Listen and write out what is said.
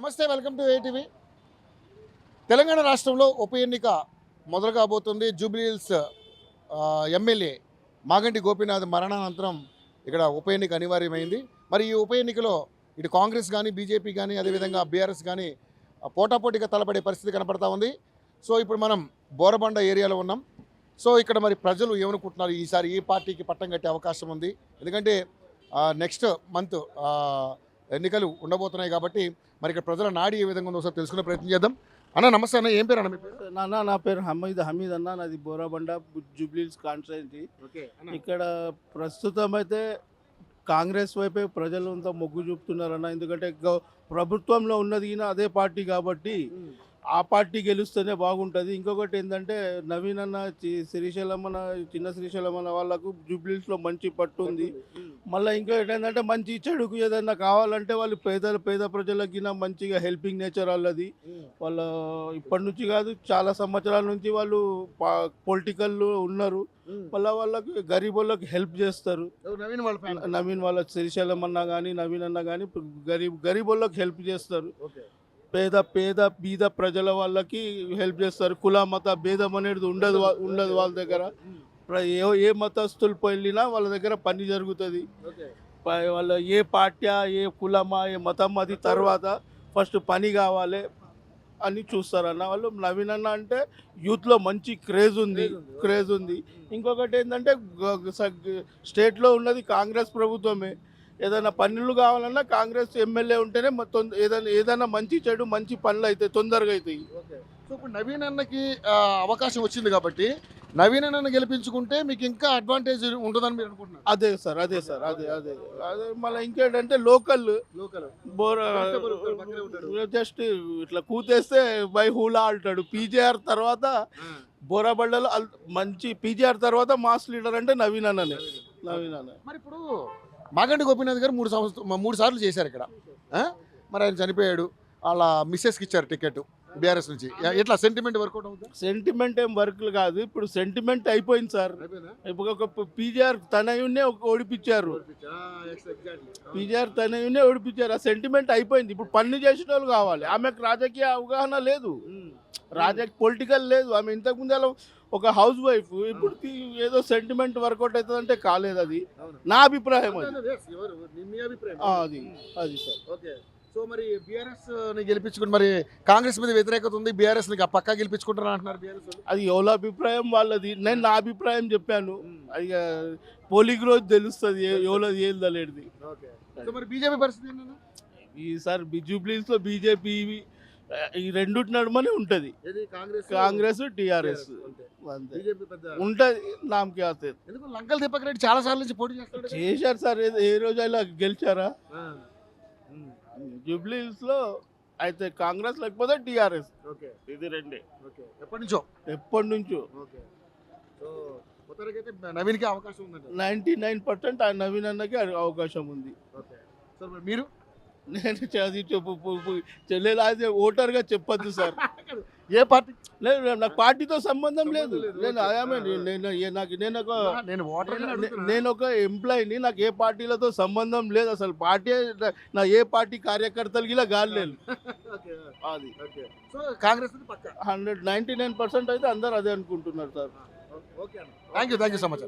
నమస్తే, welcome to ATV. Telangana రాష్ట్రంలో ఉప ఎన్నిక మొదలు కాబోతుంది. జూబ్లీహిల్స్ ఎమ్మెల్యే మాగంటి గోపీనాథ్ మరణానంతరం ఇక్కడ ఉప ఎన్నిక అనివార్యమైంది. మరి ఈ ఉప ఎన్నికలో ఇటు కాంగ్రెస్ కానీ, బీజేపీ కానీ, అదేవిధంగా బీఆర్ఎస్ కానీ పోటాపోటీగా తలపడే పరిస్థితి కనపడతా ఉంది. సో ఇప్పుడు మనం బోరబండ ఏరియాలో ఉన్నాం. సో ఇక్కడ మరి ప్రజలు ఏమనుకుంటున్నారు, ఈసారి ఈ పార్టీకి పట్టం కట్టే అవకాశం ఉంది. ఎందుకంటే నెక్స్ట్ మంత్ ఎన్నికలు ఉండబోతున్నాయి కాబట్టి మరి ఇక్కడ ప్రజల నాడి ఏ విధంగా ఉందో ఒకసారి తెలుసుకునే ప్రయత్నం చేద్దాం. అన్న నమస్తే అన్న, ఏం పేరు అన్న మీ పేరు? నా పేరు హమీద్ అన్న, నాది బోరాబండ జూబ్లీహిల్స్ కాన్స్టిట్యుయెన్సీ. ఇక్కడ ప్రస్తుతం అయితే కాంగ్రెస్ వైపే ప్రజలు అంతా మొగ్గు చూపుతున్నారన్న. ఎందుకంటే ప్రభుత్వంలో ఉన్నది అదే పార్టీ కాబట్టి ఆ పార్టీ గెలుస్తేనే బాగుంటుంది. ఇంకొకటి ఏంటంటే నవీన్ అన్న, శ్రీశైలమ్మన, చిన్న శ్రీశైలమ్మన వాళ్ళకు జూబ్లీహిల్స్లో మంచి పట్టు ఉంది. మళ్ళీ ఇంకొకటి ఏంటంటే మంచి చెడుకు ఏదైనా కావాలంటే వాళ్ళు పేద ప్రజలకి మంచిగా హెల్పింగ్ నేచర్ వాళ్ళది. వాళ్ళ ఇప్పటి నుంచి కాదు, చాలా సంవత్సరాల నుంచి వాళ్ళు పొలిటికల్లో ఉన్నారు. మళ్ళీ వాళ్ళకి గరీబ్ వాళ్ళకి హెల్ప్ చేస్తారు. నవీన్ వాళ్ళ శ్రీశైలం అన్న కానీ, నవీన్ అన్న కానీ గరీబ్ వాళ్ళకి హెల్ప్ చేస్తారు. పేద బీద ప్రజల వాళ్ళకి హెల్ప్ చేస్తారు. కుల మత భేదం అనేది ఉండదు వాళ్ళ దగ్గర. ఏ మతస్థులు వెళ్ళినా వాళ్ళ దగ్గర పని జరుగుతుంది. వాళ్ళ ఏ పార్టీ, ఏ కులమా, ఏ మతం అది తర్వాత ఫస్ట్ పని కావాలి అని చూస్తారన్న వాళ్ళు. నవీన్ అన్న అంటే యూత్లో మంచి క్రేజ్ ఉంది. ఇంకొకటి ఏంటంటే స్టేట్లో ఉన్నది కాంగ్రెస్ ప్రభుత్వమే. ఏదైనా పనులు కావాలన్నా కాంగ్రెస్ ఎమ్మెల్యే ఉంటేనే ఏదైనా మంచి చెడు మంచి పనులు అయితే తొందరగా అవుతాయి. సో ఇప్పుడు నవీన్ అన్నకి అవకాశం వచ్చింది కాబట్టి నవీన్ అన్నను గెలిపించుకుంటే మీకు ఇంకా అడ్వాంటేజ్ ఉంటుందని మీరు అనుకుంటున్నారు? అదే సార్ అదే మళ్ళీ ఇంకేంటంటే లోకల్ జస్ట్ ఇట్లా కూతేస్తే బై హూలా అంటాడు. పీజేఆర్ తర్వాత బోరాబండలో మంచి పీజేఆర్ తర్వాత మాస్ లీడర్ అంటే నవీన్ అన్న. మరి ఇప్పుడు మాగంటి గోపీనాథ్ గారు 3 సార్లు చేశారు ఇక్కడ. మరి ఆయన చనిపోయాడు, వాళ్ళ మిస్సెస్కి ఇచ్చారు టికెట్ బీఆర్ఎస్ నుంచి. ఎట్లా సెంటిమెంట్ వర్కౌట్ అవుతుంది? సెంటిమెంట్ ఏం వర్క్లు కాదు, ఇప్పుడు సెంటిమెంట్ అయిపోయింది సార్. ఇప్పుడు ఒక పీజీఆర్ తనయున్నే ఓడిపించారు. ఆ సెంటిమెంట్ అయిపోయింది. ఇప్పుడు పన్ను చేసిన వాళ్ళు కావాలి. ఆమెకు రాజకీయ అవగాహన లేదు, పొలిటికల్ లేదు. ఆమె ఇంతకుముందు అలా ఒక హౌస్ వైఫ్. ఇప్పుడు ఏదో సెంటిమెంట్ వర్కౌట్ అవుతుంది అంటే కాలేదు. అది నా అభిప్రాయం. అది సార్. సో మరి బీఆర్ఎస్ గెలిపించుకుని మరి కాంగ్రెస్ మీద వ్యతిరేకత ఉంది, బీఆర్ఎస్ పక్కా గెలిపించుకుంటారు అంటున్నారు బీఆర్ఎస్. అది ఎవరి అభిప్రాయం వాళ్ళది. నేను నా అభిప్రాయం చెప్పాను. అది పోలింగ్ రోజు తెలుస్తుంది ఎవరది ఏం తెలియదు. మరి బీజేపీ పరిస్థితి ఏంటన్నా? ఈసారి జూబ్లీహిల్స్లో బీజేపీ ఈ రెండుటి నడుమనే ఉంటుంది. కాంగ్రెస్ టీఆర్ఎస్ ఉంటది. నామకి వస్తుంది. లంకల్ దీపక్ రెడ్డి చాలా సార్లు నుంచి పోటీ చేశారు సార్. ఏ రోజు అలా గెలిచారా? జూబ్లీహిల్స్ లో అయితే కాంగ్రెస్ లేకపోతే టీఆర్ఎస్. ఇది రెండే. ఎప్పటి నుంచో నవీన్కి అవకాశం ఉంది. 99% ఆ నవీన్ అన్నకి అవకాశం ఉంది. మీరు? నేను చెల్లెలా ఓటర్గా చెప్పొద్దు సార్. ఏ పార్టీ? లేదు, నాకు పార్టీతో సంబంధం లేదు. నేను ఒక ఎంప్లాయీని. నాకు ఏ పార్టీలతో సంబంధం లేదు అసలు. పార్టీ నా ఏ పార్టీ కార్యకర్తలకి ఇలా గాలేదు. అది కాంగ్రెస్ 99% అయితే అందరు అదే అనుకుంటున్నారు sir. Thank you so much.